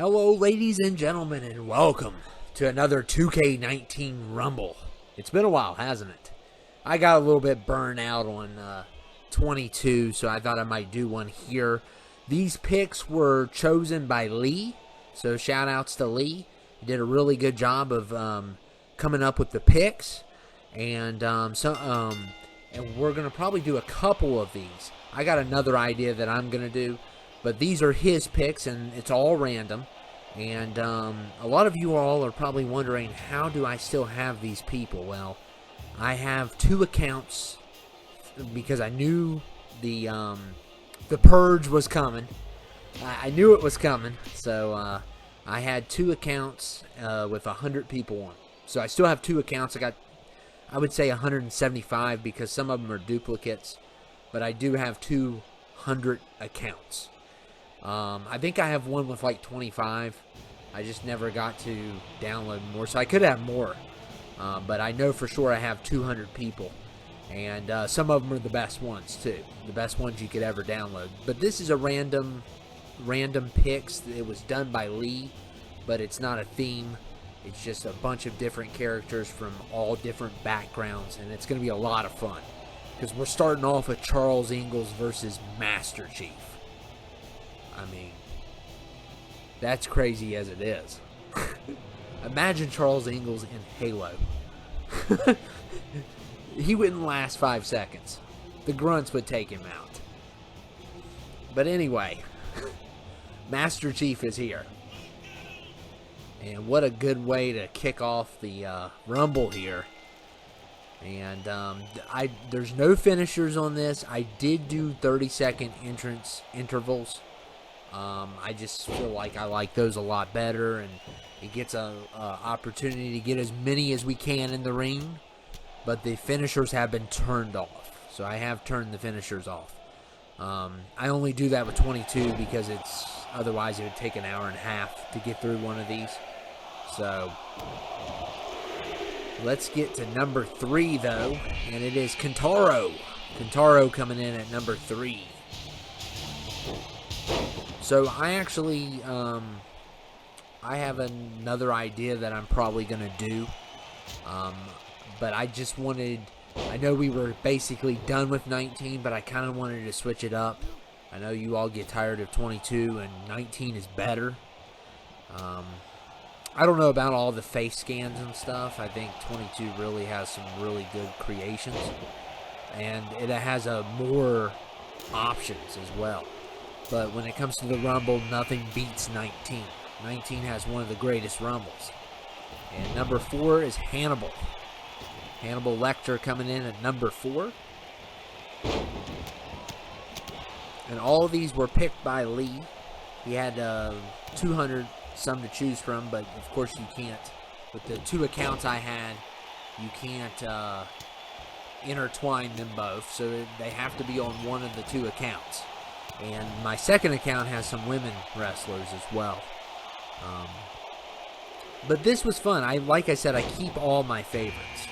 Hello, ladies and gentlemen, and welcome to another 2k19 Rumble. It's been a while, hasn't it? I got a little bit burned out on 22, so I thought I might do one here. These picks were chosen by Lee, so shout outs to Lee. He did a really good job of coming up with the picks, and and we're going to probably do a couple of these. I got another idea that I'm going to do. But these are his picks, and it's all random. And a lot of you all are probably wondering, how do I still have these people? Well, I have two accounts because I knew the purge was coming. I knew it was coming, so I had two accounts with 100 people on. So I still have two accounts. I would say 175 because some of them are duplicates, but I do have 200 accounts. I think I have one with like 25. I just never got to download more, so I could have more. But I know for sure I have 200 people, and some of them are the best ones too, the best ones you could ever download. But this is a random picks. It was done by Lee, but it's not a theme. It's just a bunch of different characters from all different backgrounds, and it's going to be a lot of fun because we're starting off with Charles Ingalls versus Master Chief. I mean, that's crazy as it is. Imagine Charles Ingalls in Halo. He wouldn't last 5 seconds. The grunts would take him out. But anyway, Master Chief is here. And what a good way to kick off the Rumble here. And there's no finishers on this. I did do 30-second entrance intervals. I just feel like I like those a lot better, and it gets a opportunity to get as many as we can in the ring, but the finishers have been turned off, so I have turned the finishers off. I only do that with 22 because otherwise it would take an hour and a half to get through one of these. So let's get to number 3 though, and it is Kentaro. Kentaro coming in at number 3. So I actually, I have another idea that I'm probably going to do, but I just wanted, I know we were basically done with 19, but I kind of wanted to switch it up. I know you all get tired of 22, and 19 is better. I don't know about all the face scans and stuff. I think 22 really has some really good creations, and it has more options as well. But when it comes to the Rumble, nothing beats 19. 19 has one of the greatest Rumbles. And number 4 is Hannibal. Hannibal Lecter coming in at number 4. And all of these were picked by Lee. He had 200 some to choose from, but of course you can't. With the 2 accounts I had, you can't intertwine them both. So they have to be on one of the 2 accounts. And my second account has some women wrestlers as well. But this was fun. Like I said, I keep all my favorites.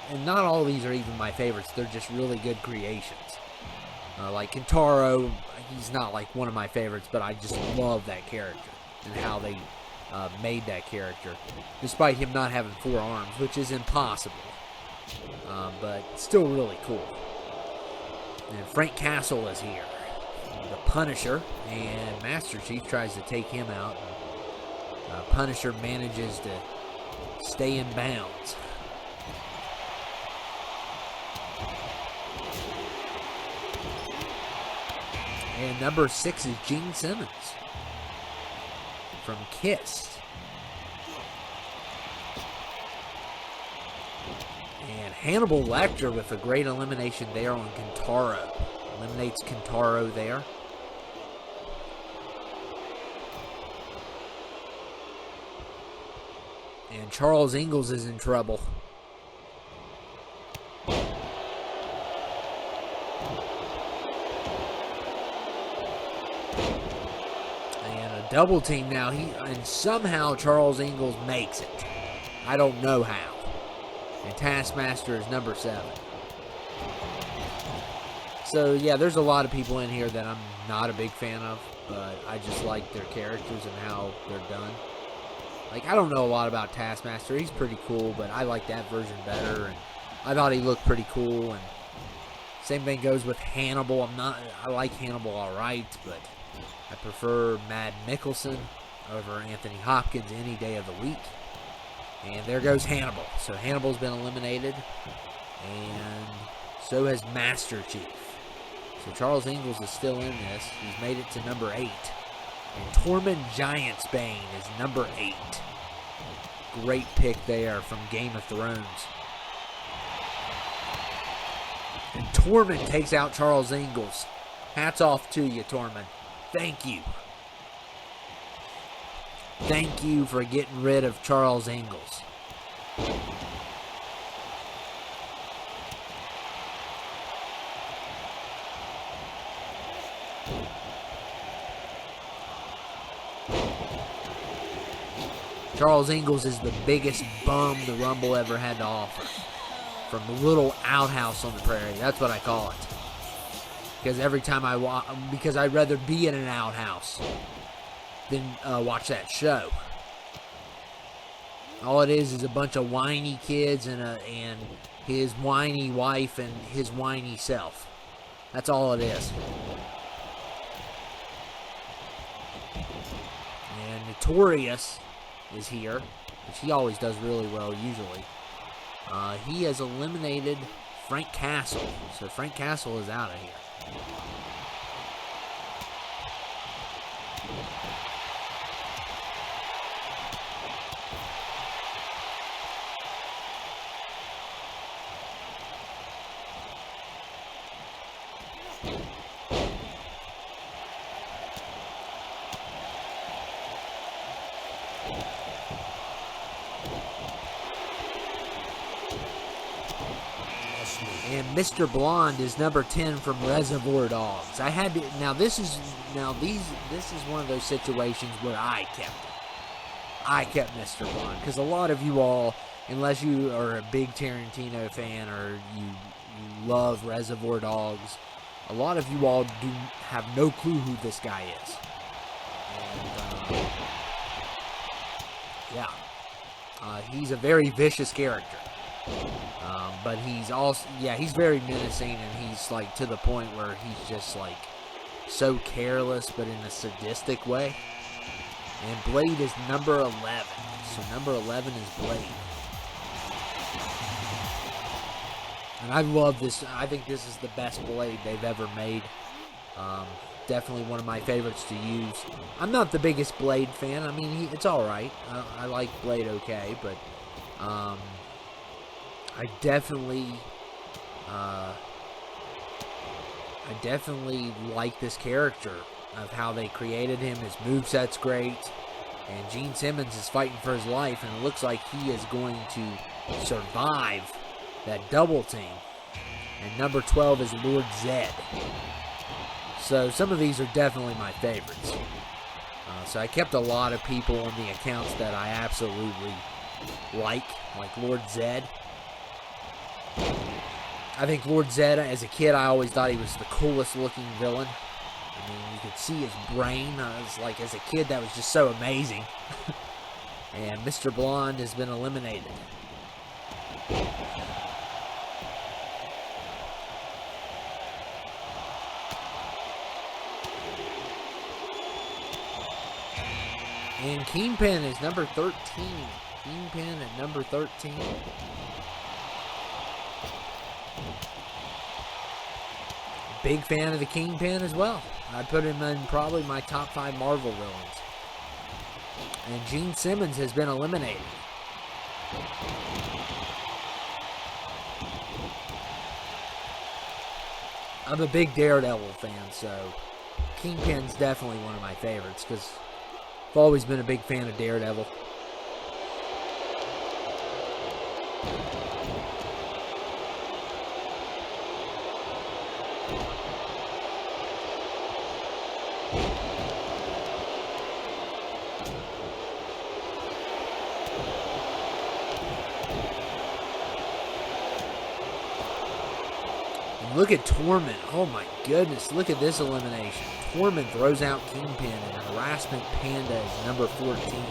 And not all of these are even my favorites. They're just really good creations. Like Kentaro, he's not like one of my favorites, but I just love that character and how they made that character. Despite him not having 4 arms, which is impossible. But still really cool. And Frank Castle is here. The Punisher, and Master Chief tries to take him out. Punisher manages to stay in bounds. And number 6 is Gene Simmons from Kiss. And Hannibal Lecter with a great elimination there on Kentaro. Eliminates Kentaro there. And Charles Ingalls is in trouble. And a double team now. And somehow Charles Ingalls makes it. I don't know how. And Taskmaster is number 7. So, yeah, there's a lot of people in here that I'm not a big fan of. but I just like their characters and how they're done. Like, I don't know a lot about Taskmaster. He's pretty cool, but I like that version better, and I thought he looked pretty cool. And same thing goes with Hannibal. I like Hannibal all right, but I prefer Mad Mikkelsen over Anthony Hopkins any day of the week. And there goes Hannibal. So Hannibal's been eliminated, and so has Master Chief. So Charles Ingalls is still in this. He's made it to number 8. And Tormund Giantsbane is number 8. Great pick there from Game of Thrones. And Tormund takes out Charles Ingalls. Hats off to you, Tormund. Thank you. Thank you for getting rid of Charles Ingalls. Charles Ingalls is the biggest bum the Rumble ever had to offer. From the little outhouse on the prairie. That's what I call it. Because every time because I'd rather be in an outhouse than watch that show. All it is a bunch of whiny kids and his whiny wife and his whiny self. That's all it is. And Notorious is here, which he always does really well usually. He has eliminated Frank Castle, so Frank Castle is out of here. And Mr. Blonde is number 10 from Reservoir Dogs. I had to, this is one of those situations where I kept Mr. Blonde, because a lot of you all, unless you are a big Tarantino fan or you love Reservoir Dogs, a lot of you all do have no clue who this guy is. And he's a very vicious character. But he's also, he's very menacing, and he's like to the point where he's just like so careless, but in a sadistic way. And Blade is number 11. So number 11 is Blade. And I love this. I think this is the best Blade they've ever made. Definitely one of my favorites to use. I'm not the biggest Blade fan. I mean, it's all right. I like Blade okay, but I definitely like this character of how they created him. His moveset's great, and Gene Simmons is fighting for his life, and it looks like he is going to survive that double team. And number 12 is Lord Zed. So some of these are definitely my favorites. So I kept a lot of people on the accounts that I absolutely like Lord Zed. I think Lord Zed, as a kid, I always thought he was the coolest looking villain. I mean, you could see his brain. It's like, as a kid, that was just so amazing. And Mr. Blonde has been eliminated. And Kingpin is number 13. Kingpin at number 13. Big fan of the Kingpin as well. I'd put him in probably my top 5 Marvel villains. And Gene Simmons has been eliminated. I'm a big Daredevil fan, so Kingpin's definitely one of my favorites, because I've always been a big fan of Daredevil. Look at Torment. Oh my goodness. Look at this elimination. Torment throws out Kingpin and Harassment Panda is number 14.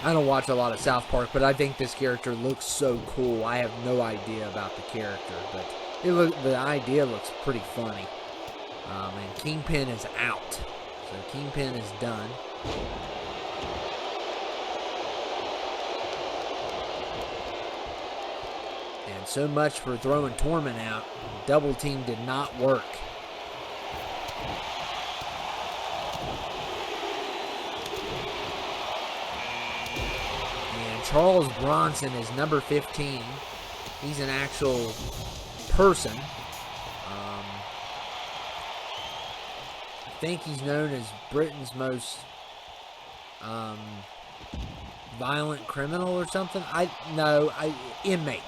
I don't watch a lot of South Park, but I think this character looks so cool. I have no idea about the character, but the idea looks pretty funny. And Kingpin is out. So Kingpin is done. And so much for throwing Torment out. Double team did not work. And Charles Bronson is number 15. He's an actual person. I think he's known as Britain's most violent criminal or something. Inmate.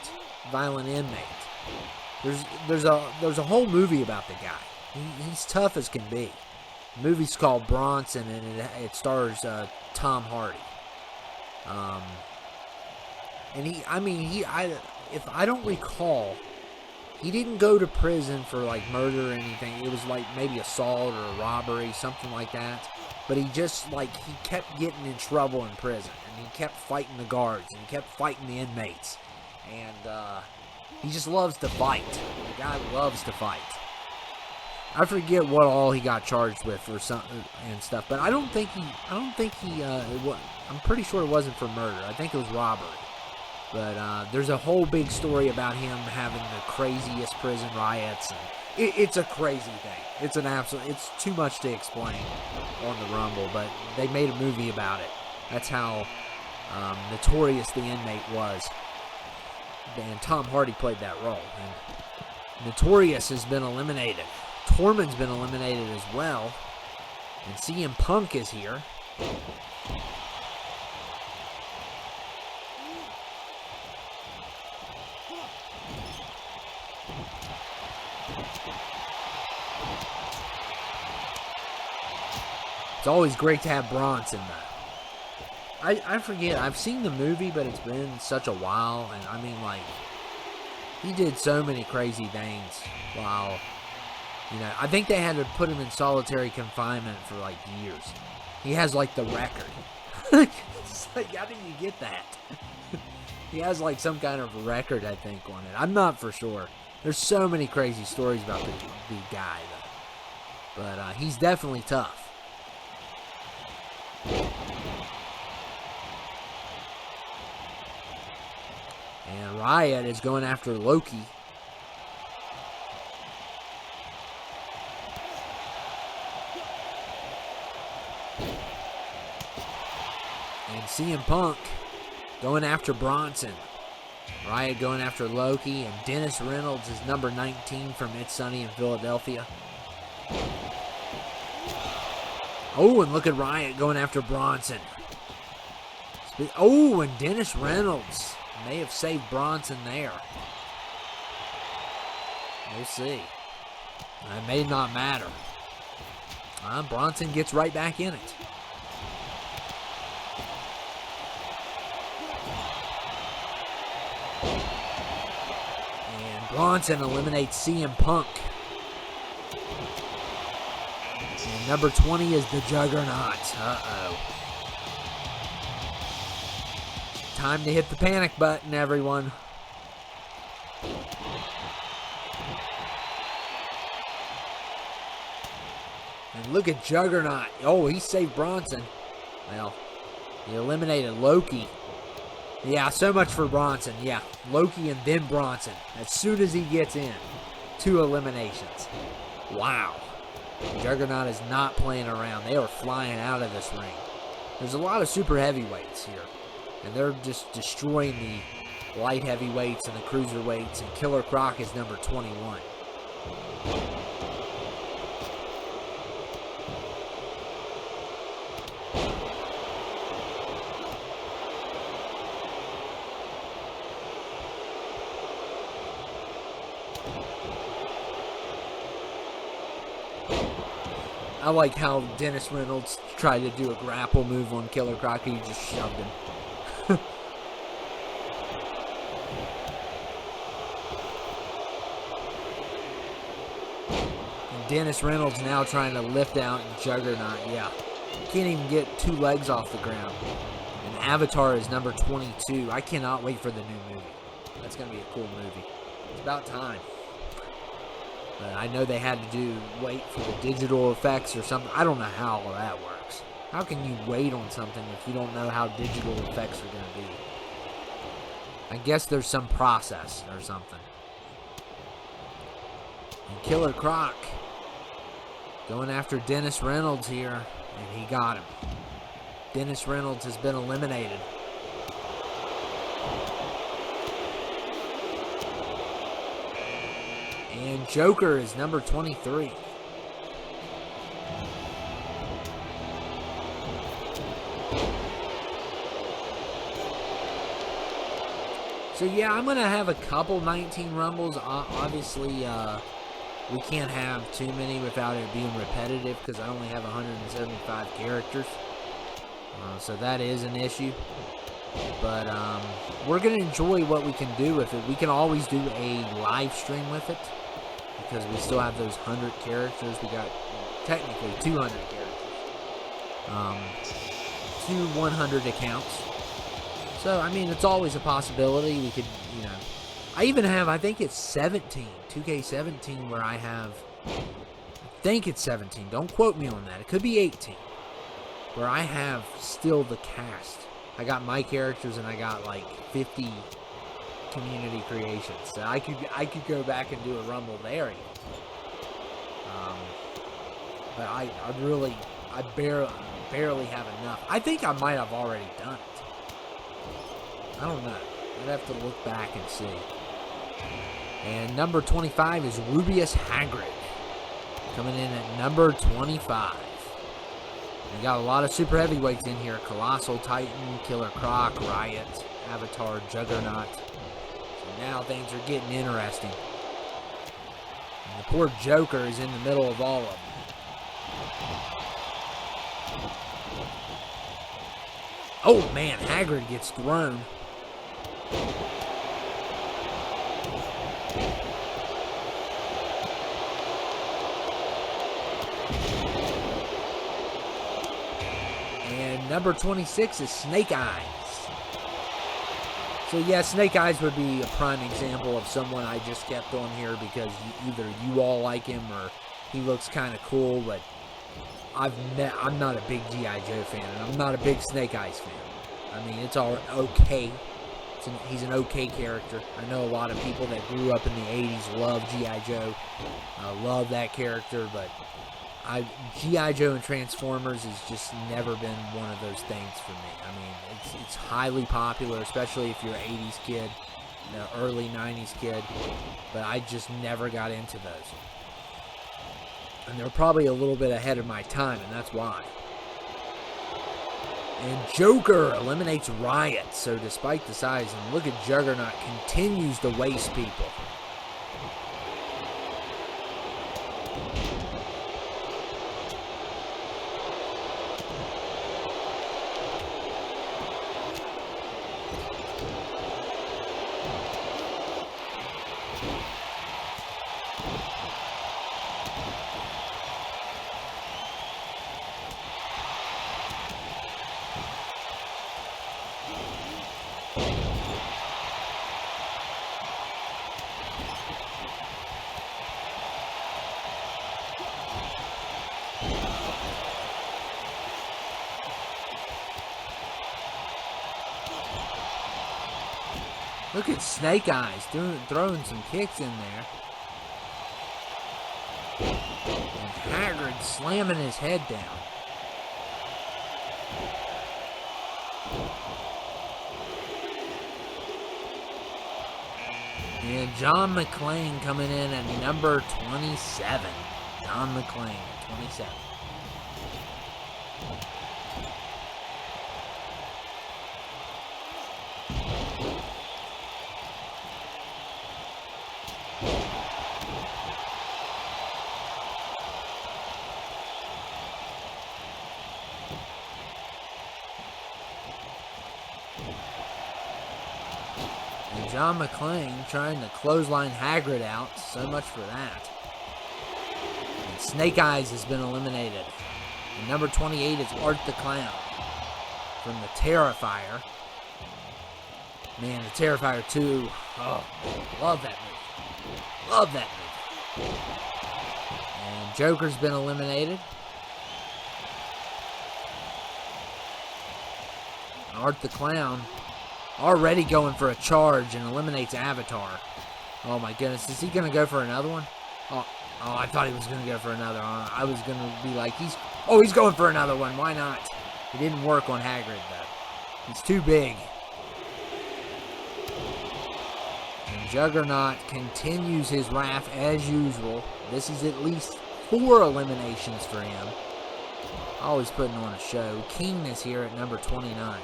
Violent inmate. There's a whole movie about the guy. He's tough as can be. The movie's called Bronson, and it stars Tom Hardy. If I don't recall, he didn't go to prison for like murder or anything. It was like maybe assault or a robbery, something like that. But he kept getting in trouble in prison, and he kept fighting the guards, and he kept fighting the inmates. And he just loves to fight. The guy loves to fight. I forget what all he got charged with or something and stuff, but I'm pretty sure it wasn't for murder. I think it was robbery. But there's a whole big story about him having the craziest prison riots. And it's a crazy thing. It's too much to explain on the Rumble, but they made a movie about it. That's how notorious the inmate was. And Tom Hardy played that role. And Notorious has been eliminated. Torment's been eliminated as well. And CM Punk is here. It's always great to have Bronson though. I forget. I've seen the movie, but it's been such a while. And I mean, like, he did so many crazy things while, I think they had to put him in solitary confinement for like years. He has like the record. It's like, how did you get that? He has like some kind of record, I think, on it. I'm not for sure. There's so many crazy stories about the guy, though. But he's definitely tough. And Riot is going after Loki. And CM Punk going after Bronson. Riot going after Loki. And Dennis Reynolds is number 19 from It's Sunny in Philadelphia. Oh, and look at Riot going after Bronson. Oh, and Dennis Reynolds may have saved Bronson there. We'll see. It may not matter. Bronson gets right back in it. And Bronson eliminates CM Punk. And number 20 is the Juggernaut. Uh-oh. Time to hit the panic button, everyone. And look at Juggernaut. Oh, he saved Bronson. Well, he eliminated Loki. Yeah, so much for Bronson. Yeah, Loki and then Bronson. As soon as he gets in. 2 eliminations. Wow. Juggernaut is not playing around. They are flying out of this ring. There's a lot of super heavyweights here. And they're just destroying the light heavyweights and the cruiserweights. And Killer Croc is number 21. I like how Dennis Reynolds tried to do a grapple move on Killer Croc. He just shoved him. Dennis Reynolds now trying to lift out Juggernaut. Yeah. Can't even get 2 legs off the ground. And Avatar is number 22. I cannot wait for the new movie. That's going to be a cool movie. It's about time. But I know they had to wait for the digital effects or something. I don't know how all that works. How can you wait on something if you don't know how digital effects are going to be? I guess there's some process or something. And Killer Croc going after Dennis Reynolds here, and he got him. Dennis Reynolds has been eliminated. And Joker is number 23. So yeah, I'm going to have a couple 19 Rumbles. Obviously, we can't have too many without it being repetitive because I only have 175 characters. So that is an issue. But we're going to enjoy what we can do with it. We can always do a live stream with it because we still have those 100 characters. We got technically 200 characters. 2 100 accounts. So, I mean, it's always a possibility. We could, you know. I even have, I think it's 17. 2K17 where I have, I think it's 17. Don't quote me on that. It could be 18. Where I have still the cast. I got my characters and I got like 50 community creations. So I could go back and do a Rumble there. But I barely have enough. I think I might have already done it. I don't know. I'd have to look back and see. And number 25 is Rubius Hagrid. Coming in at number 25. We got a lot of super heavyweights in here. Colossal Titan, Killer Croc, Riot, Avatar, Juggernaut. So now things are getting interesting. And the poor Joker is in the middle of all of them. Oh man, Hagrid gets thrown. And number 26 is Snake Eyes. So yeah, Snake Eyes would be a prime example of someone I just kept on here because either you all like him or he looks kind of cool, but I'm not a big G.I. Joe fan, and I'm not a big Snake Eyes fan. I mean, it's all okay. He's an okay character. I know a lot of people that grew up in the 80s love G.I. Joe. Love that character, but G.I. Joe and Transformers has just never been one of those things for me. I mean, it's highly popular, especially if you're an 80s kid, early 90s kid, but I just never got into those. And they're probably a little bit ahead of my time, and that's why. And Joker eliminates Riot, so despite the size, and look at Juggernaut continues to waste people. Look at Snake Eyes throwing some kicks in there. And Hagrid slamming his head down. And John McClane coming in at number 27. John McClane at 27. John McClane trying to clothesline Hagrid out. So much for that. And And Snake Eyes has been eliminated. And number 28 is Art the Clown from the Terrifier. Man, the Terrifier 2. Oh, love that movie. Love that movie. And Joker's been eliminated. Art the Clown already going for a charge and eliminates Avatar. Oh my goodness, is he going to go for another one? Oh, I thought he was going to go for another one. I was going to be like, he's going for another one. Why not? It didn't work on Hagrid, though. He's too big. And Juggernaut continues his wrath as usual. This is at least 4 eliminations for him. Always putting on a show. King is here at number 29.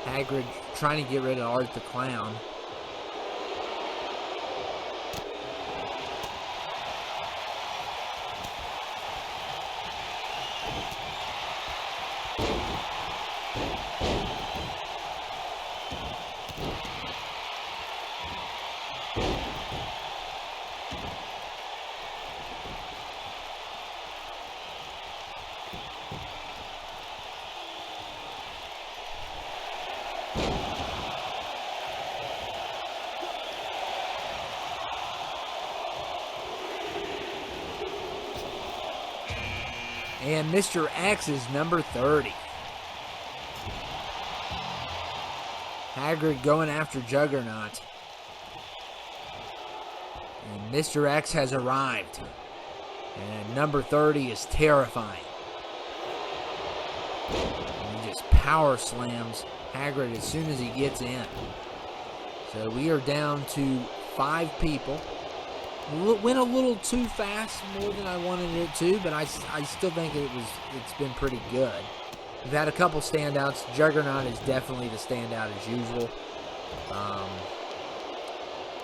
Hagrid trying to get rid of Art the Clown. And Mr. X is number 30. Hagrid going after Juggernaut. And Mr. X has arrived. And number 30 is terrifying. And he just power slams Hagrid as soon as he gets in. So we are down to 5 people. Went a little too fast, more than I wanted it to, but I still think it's been pretty good. We've had a couple standouts. Juggernaut is definitely the standout as usual,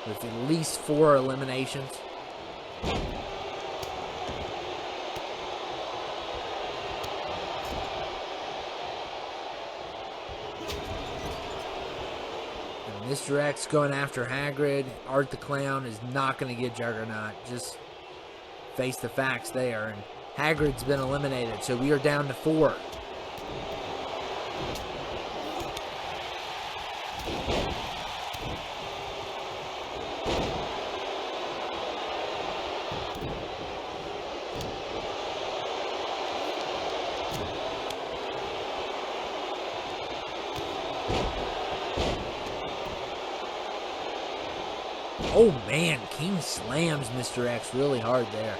with at least 4 eliminations. Mr. X going after Hagrid. Art the Clown is not going to get Juggernaut. Just face the facts there. And Hagrid's been eliminated, so we are down to 4. Oh man, King slams Mr. X really hard there.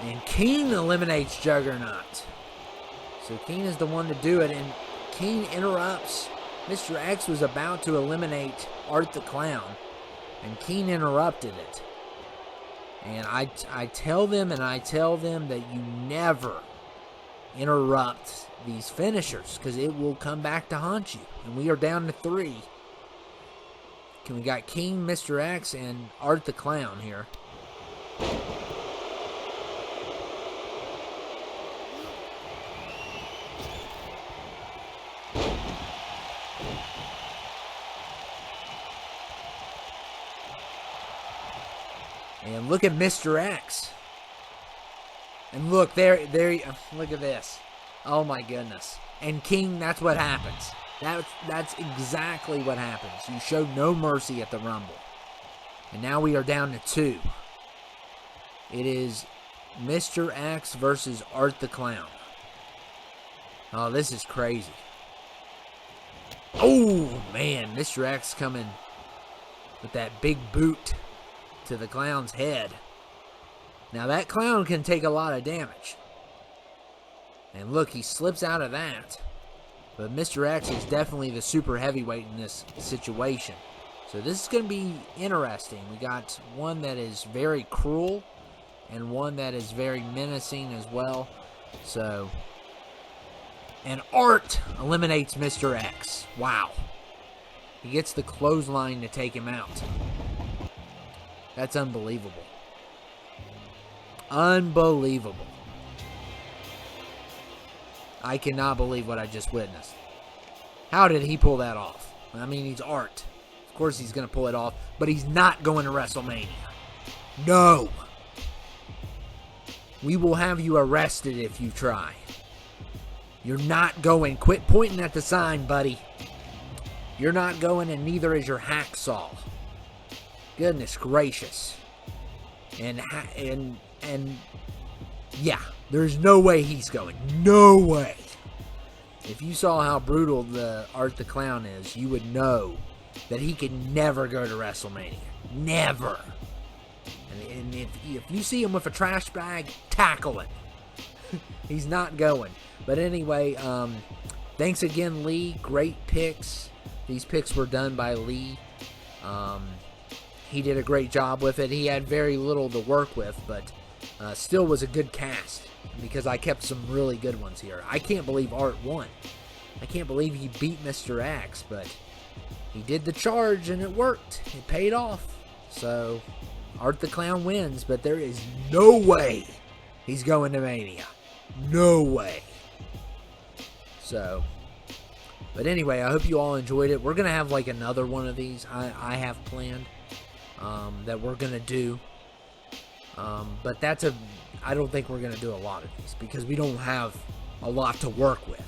And King eliminates Juggernaut. So King is the one to do it, and King interrupts. Mr. X was about to eliminate Art the Clown, and King interrupted it. And I tell them that you never interrupt these finishers, because it will come back to haunt you. And we are down to 3. We got King, Mr. X, and Art the Clown here. And look at Mr. X. And look, there, look at this. Oh my goodness. And King, that's what happens. That's exactly what happens. You show no mercy at the Rumble. And now we are down to 2. It is Mr. X versus Art the Clown. Oh, this is crazy. Oh, man. Mr. X coming with that big boot to the clown's head. Now that clown can take a lot of damage. And look, he slips out of that. But Mr. X is definitely the super heavyweight in this situation. So this is going to be interesting. We got one that is very cruel and one that is very menacing as well. So, and Art eliminates Mr. X. Wow. He gets the clothesline to take him out. That's unbelievable. Unbelievable. I cannot believe what I just witnessed. How did he pull that off? I mean, he's art. Of course he's going to pull it off, but he's not going to WrestleMania. No. We will have you arrested if you try. You're not going. Quit pointing at the sign, buddy. You're not going, and neither is your hacksaw. Goodness gracious. And yeah, there's no way he's going. No way. If you saw how brutal the Art the Clown is, you would know that he can never go to WrestleMania. Never. And if you see him with a trash bag, tackle him. He's not going. But anyway, thanks again, Lee. Great picks. These picks were done by Lee. He did a great job with it. He had very little to work with, but still was a good cast because I kept some really good ones here. I can't believe Art won. I can't believe he beat Mr. X, but he did the charge and it worked. It paid off. So Art the Clown wins, but there is no way he's going to Mania. No way. So, but anyway, I hope you all enjoyed it. We're going to have like another one of these I have planned that we're going to do. But I don't think we're going to do a lot of these because we don't have a lot to work with.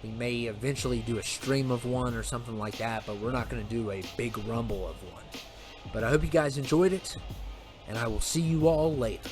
We may eventually do a stream of one or something like that, but we're not going to do a big rumble of one. But I hope you guys enjoyed it, and I will see you all later.